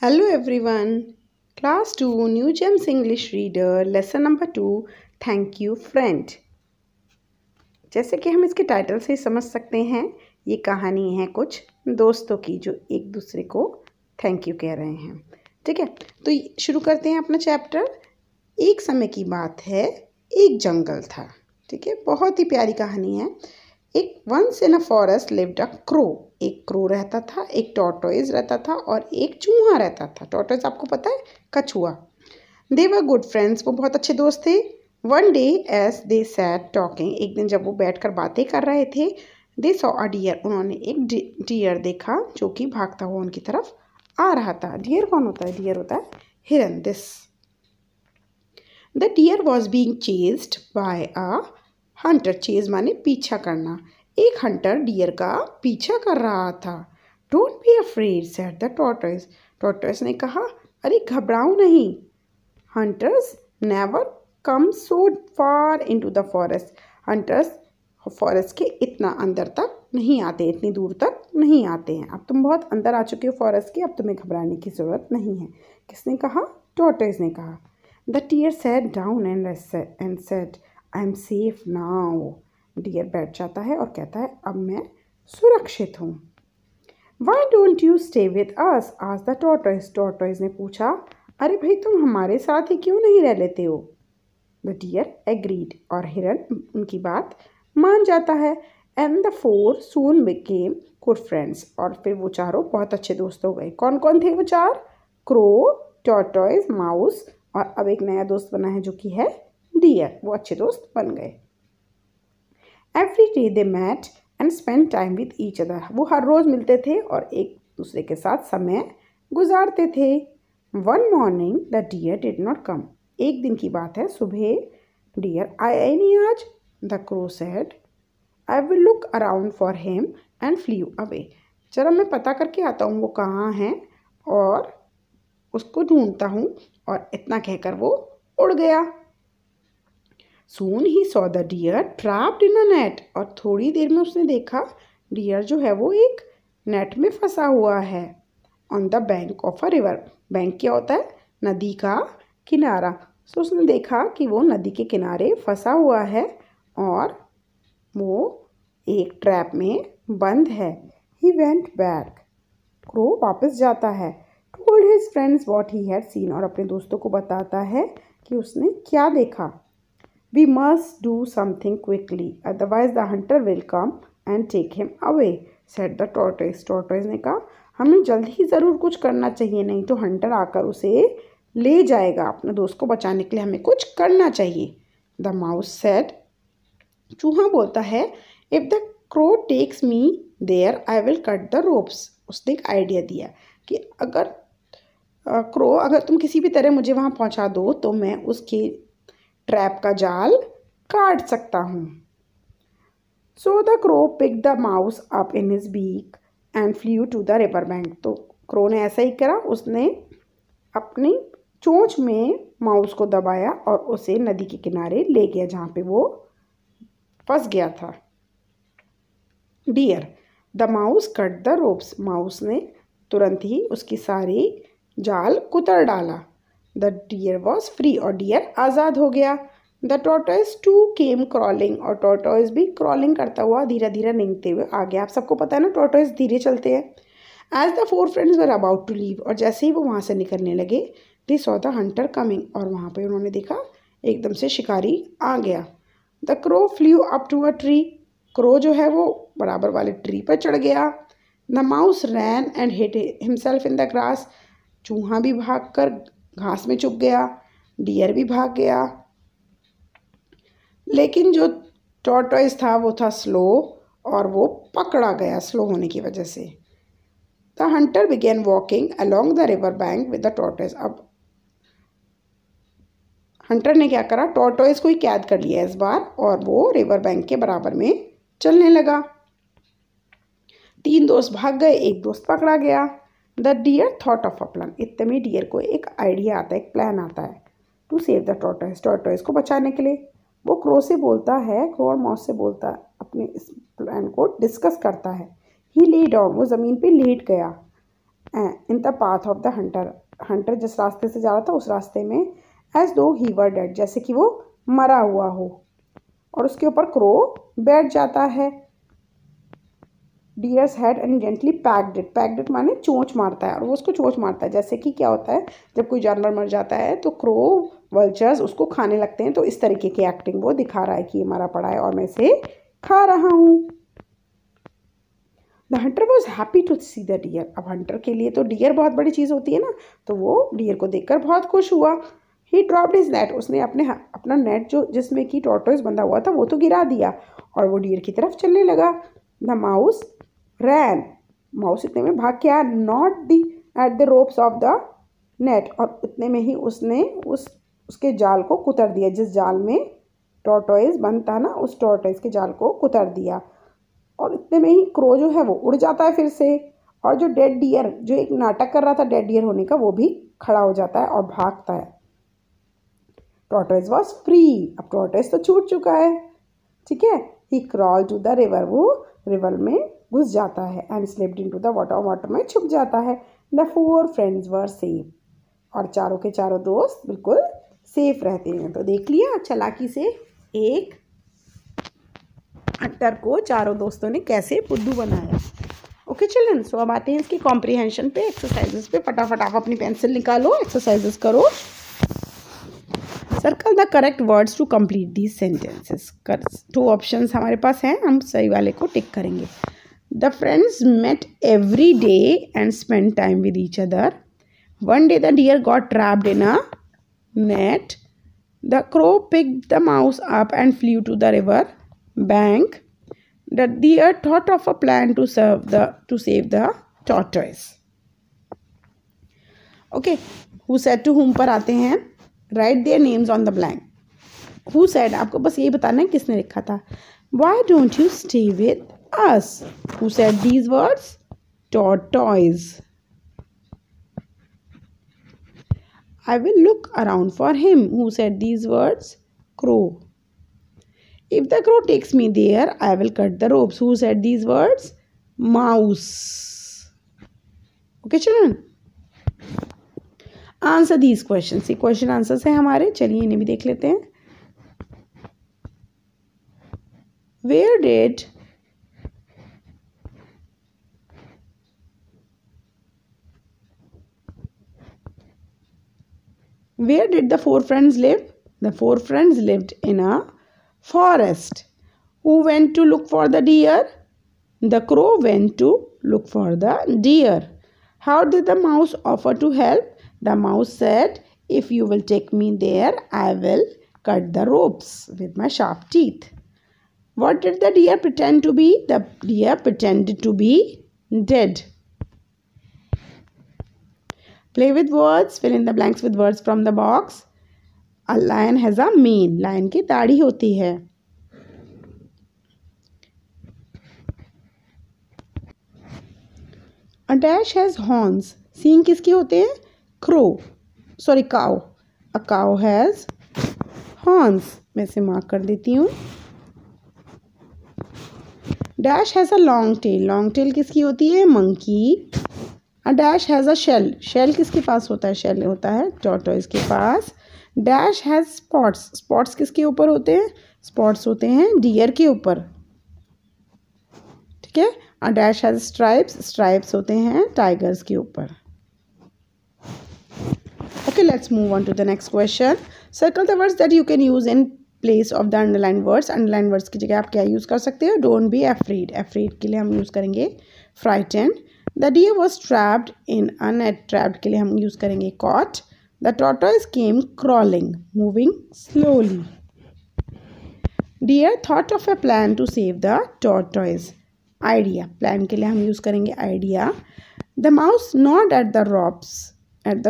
Hello everyone. Class 2 New Gems English Reader Lesson number 2 Thank you friend. जैसे कि हम इसके टाइटल से समझ सकते हैं, ये कहानी है कुछ दोस्तों की जो एक दूसरे को थैंक यू कह रहे हैं। ठीक है, तो शुरू करते हैं अपना चैप्टर। एक समय की बात है, एक जंगल था। ठीक है, बहुत ही प्यारी कहानी है। एक once in a forest lived a crow. एक क्रो रहता था, एक टॉर्टोइज रहता था और एक चूहा रहता था। टॉर्टोइज आपको पता है, कछुआ। दे वर गुड फ्रेंड्स, वो बहुत अच्छे दोस्त थे। One day as they sat talking, एक दिन जब वो बैठकर बातें कर रहे थे, दे सॉ अ डियर, उन्होंने एक डियर देखा जो कि भागता हुआ उनकी तरफ आ रहा था। डियर कौन होता है? डियर होता है हिरन। This the deer was being chased by a hunter. Chase माने पीछा करना। एक हंटर डियर का पीछा कर रहा था। Don't be afraid said the tortoise. Tortoise ने कहा, अरे घबराओ नहीं। Hunters never come so far into the forest. Hunters forest के इतना अंदर तक नहीं आते, इतनी दूर तक नहीं आते हैं। अब तुम बहुत अंदर आ चुके हो फॉरेस्ट के, अब तुम्हें घबराने की ज़रूरत नहीं है। किसने कहा? टॉर्टोइज ने कहा। The deer sat down and said I am safe now. Deer बैठ जाता है और कहता है, अब मैं सुरक्षित हूँ। Why don't you stay with us asked the tortoise. Tortoise ने पूछा, अरे भाई तुम हमारे साथ ही क्यों नहीं रह लेते हो? द डियर एग्रीड, और हिरन उनकी बात मान जाता है। And the four soon became good friends, और फिर वो चारों बहुत अच्छे दोस्त हो गए। कौन कौन थे वो चार? क्रो, टॉर्टोइज, माउस, और अब एक नया दोस्त बना है जो कि है डियर। वो अच्छे दोस्त बन गए। Every day they met and spend time with each other. वो हर रोज़ मिलते थे और एक दूसरे के साथ समय गुजारते थे। One morning the deer did not come. एक दिन की बात है, सुबह डियर आया ही नहीं आज। The crow said, I will look around for him and flew away. जरा मैं पता करके आता हूँ वो कहाँ हैं और उसको ढूंढता हूँ। और इतना कहकर वो उड़ गया। Soon he saw the deer trapped in a net, और थोड़ी देर में उसने देखा डियर जो है वो एक नेट में फंसा हुआ है। On the bank of a river. Bank क्या होता है? नदी का किनारा। तो उसने देखा कि वो नदी के किनारे फंसा हुआ है और वो एक ट्रैप में बंद है। He went back. क्रो वापस जाता है। Told his friends what he had seen, और अपने दोस्तों को बताता है कि उसने क्या देखा। We must do something quickly, otherwise the hunter will come and take him away, said the tortoise. Tortoise ने कहा, हमें जल्द ही ज़रूर कुछ करना चाहिए, नहीं तो हंटर आकर उसे ले जाएगा। अपने दोस्त को बचाने के लिए हमें कुछ करना चाहिए। The mouse said, चूहा बोलता है, if the crow takes me there, I will cut the ropes. उसने एक आइडिया दिया कि अगर क्रो अगर तुम किसी भी तरह मुझे वहाँ पहुँचा दो तो मैं उसके ट्रैप का जाल काट सकता हूँ। So the crow pick the mouse up in his beak and flew to the river bank. तो क्रो ने ऐसा ही करा, उसने अपनी चोंच में माउस को दबाया और उसे नदी के किनारे ले गया जहाँ पे वो फंस गया था। Deer the mouse cut the ropes. Mouse ने तुरंत ही उसकी सारी जाल कुतर डाला। द डियर वॉज फ्री, और डियर आज़ाद हो गया। The tortoise too came crawling, और टॉर्टोइज भी क्रॉलिंग करता हुआ धीरे धीरे रेंगते हुए आ गया। आप सबको पता है ना, टॉर्टोइज धीरे चलते हैं। As the four friends were about to leave, और जैसे ही वो वहाँ से निकलने लगे, they saw the hunter coming, और वहाँ पे उन्होंने देखा एकदम से शिकारी आ गया। The crow flew up to a tree. Crow जो है वो बराबर वाले ट्री पर चढ़ गया। The mouse ran and hid himself in the grass. चूहा भी भागकर घास में छुप गया। डियर भी भाग गया। लेकिन जो टॉर्टोइज था वो था स्लो, और वो पकड़ा गया स्लो होने की वजह से। The hunter began walking along the river bank with the tortoise. अब हंटर ने क्या करा? टॉर्टोइज को ही कैद कर लिया इस बार, और वो रिवर बैंक के बराबर में चलने लगा। तीन दोस्त भाग गए, एक दोस्त पकड़ा गया। The deer thought of a plan. इतने में डियर को एक आइडिया आता है, एक प्लान आता है to save the tortoise. Tortoise को बचाने के लिए वो क्रो से बोलता है, क्रो और माउस से बोलता है, अपने इस प्लान को डिस्कस करता है। ही ले डाउन, वो ज़मीन पे लेट गया। In the path of the Hunter, Hunter जिस रास्ते से जा रहा था उस रास्ते में, एज दो ही वर डेड, जैसे कि वो मरा हुआ हो, और उसके ऊपर क्रो बैठ जाता है। Dears head and gently packed it, packed it माने चोंच मारता है, और वो उसको चोंच मारता है। जैसे कि क्या होता है जब कोई जानवर मर जाता है तो क्रो वल्चर्स उसको खाने लगते हैं, तो इस तरीके की एक्टिंग वो दिखा रहा है कि ये मरा पड़ा है और मैं इसे खा रहा हूँ। The hunter was happy to see the deer, अब हंटर के लिए तो डियर बहुत बड़ी चीज़ होती है ना, तो वो डियर को देखकर बहुत खुश हुआ। ही ड्रॉप्ड हिज नेट, उसने अपना नेट जो जिसमें कि टॉर्टोइस बंधा हुआ था वो तो गिरा दिया, और वो डियर की तरफ चलने लगा। द माउस रैन, माउस इतने में भाग के आया, not the at the ropes of the net, और इतने में ही उसने उसके जाल को कुतर दिया, जिस जाल में टॉर्टोइस बंद था ना उस टॉर्टोइस के जाल को कुतर दिया, और इतने में ही क्रो जो है वो उड़ जाता है फिर से, और जो डेड डियर जो एक नाटक कर रहा था डेड डियर होने का वो भी खड़ा हो जाता है और भागता है। टॉर्टोइस वॉज फ्री, अब टॉर्टोइस तो छूट चुका है, ठीक है। ही क्रॉल टू द रिवर, वो रिवर में घुस जाता है, and slipped into the water, water में छुप जाता है। The four friends were safe, और चारों के चारों दोस्त बिल्कुल सेफ रहते हैं। तो देख लिया चालाकी से एक हंटर को चारों दोस्तों ने कैसे बुद्धू बनाया। ओके चिल्ड्रन, सो अब आते हैं इसकी कॉम्प्रीहेंशन पे, एक्सरसाइजेस पे। फटाफट आप अपनी पेंसिल निकालो, एक्सरसाइजेस करो। Circle the correct words to complete these sentences. 2 options हमारे पास हैं, हम सही वाले को टिक करेंगे। The friends met every day and spend time with each other. One day the deer got trapped in a net. The crow picked the mouse up and flew to the river bank. The deer thought of a plan to save the tortoise. Okay, who said to whom पर आते हैं। Write their names on the blank. Who said, आपको बस यही बताना है किसने लिखा था। Why don't you stay with us? Who said these words? Tortoise. I will look around for him. Who said these words? Crow. If the crow takes me there, I will cut the ropes. Who said these words? Mouse. Okay children, answer these questions. ये question answers है हमारे, चलिए इन्हें भी देख लेते हैं। Where did the 4 friends live? The 4 friends lived in a forest. Who went to look for the deer? The crow went to look for the deer. How did the mouse offer to help? The mouse said, if you will take me there, I will cut the ropes with my sharp teeth. What did the deer pretend to be? The deer pretended to be dead. Play with words. Fill in the blanks with words from the box. A lion has a mane. Lion की दाढ़ी होती है। A dash has horns. सींग किसके होते हैं? Crow. Sorry, cow. A cow has horns. मैं इसे mark कर देती हूँ। Dash has a long tail. Long tail किसकी होती है? Monkey. A dash has a shell. Shell किसके पास होता है? Shell होता है tortoise के पास। Dash has spots. Spots किसके ऊपर होते हैं? Spots होते हैं deer के ऊपर, ठीक है। A dash has stripes. Stripes होते हैं tigers के ऊपर। Okay, let's move on to the next question. Circle the words that you can use in place of the underlined words. Underlined words की जगह आप क्या use कर सकते हो? Don't be afraid. Afraid के लिए हम use करेंगे frightened. The deer was trapped in a net. Trapped के लिए हम use करेंगे caught. The tortoise came crawling, moving slowly. Deer thought of a plan to save the tortoise. Idea. Plan के लिए हम use करेंगे idea. The mouse gnawed at the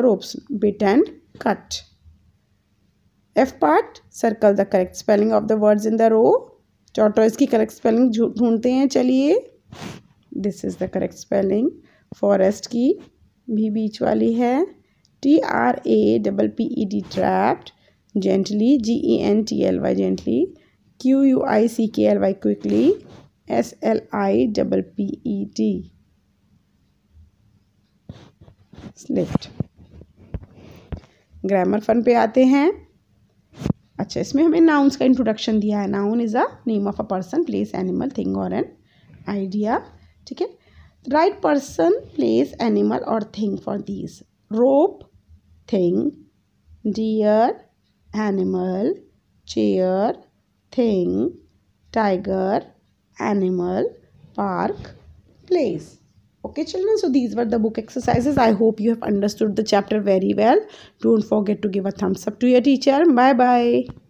ropes, bit and cut. F part. Circle the correct spelling of the words in the row. Tortoise की correct spelling ढूंढते हैं, चलिए। This is the correct spelling. Forest की भी बीच वाली है। TRAPPED trapped. Gently GENTLY gently. QUICKLY quickly. SLIPPED. Slipped. Grammar fun पे आते हैं। अच्छा, इसमें हमें नाउन्स का इंट्रोडक्शन दिया है। Noun is a name of a person, place, animal, thing और एन आइडिया। ठीक है, राइट पर्सन, प्लेस, एनिमल और thing for these. Rope, thing, deer, animal, chair, thing, tiger, animal, park, place. Okay children, so these were the book exercises. I hope you have understood the chapter very well. Don't forget to give a thumbs up to your teacher. Bye bye.